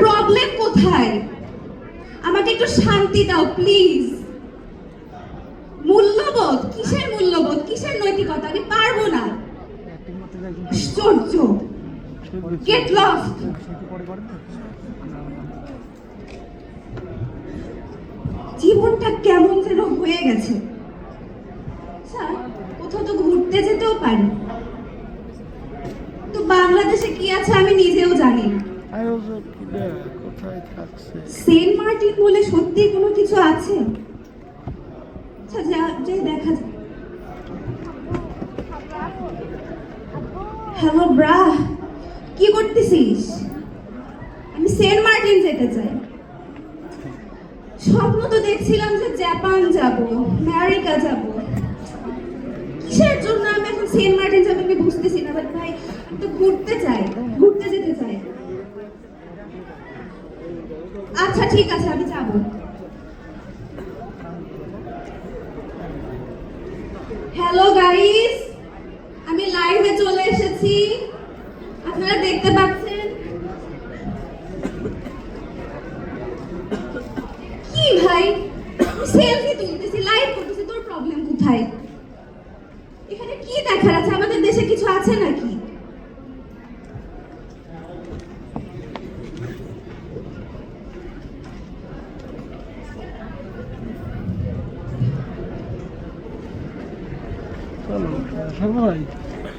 Problem কোথায়? আমাকে একটু শান্তি দাও প্লিজ। মূল্যবোধ? কিসের মূল্যবোধ, কিসের নৈতিকতা? আমি পারবো না। আশ্চর্য। Get lost. জীবনটা কেমন যেন হয়ে গেছে। আচ্ছা, কোথাও তো ঘুরতে যেতেও পারি, তো বাংলাদেশে কি আছে আমি নিজেও জানি না। সেন্ট মার্টিন বলে সত্যি কোনো কিছু আছে? আচ্ছা, যাই দেখা যাক। হ্যালো ব্রা, কি করতেছিস? আমি সেন্ট মার্টিন যেতে চাই। স্বপ্ন তো দেখছিলাম যে জাপান যাব, আমেরিকা যাব। কিসের জন্য আমি এখন সেন্ট মার্টিন যাবো আমি বুঝতেছি না। বাট ভাই, আমি তো ঘুরতে চাই, ঘুরতে যেতে চাই। আচ্ছা ঠিক আছে, আমি যাব। হ্যালো গাইস, আমি লাইভে চলে এসেছি, আপনারা দেখতে পাচ্ছেন। কি ভাই, সেলফি তুলতেছি, লাইভ করতেছি, তোর প্রবলেম কোথায়? এখানে কি দেখার আছে? আমাদের দেশে কিছু আছে নাকি? চলো,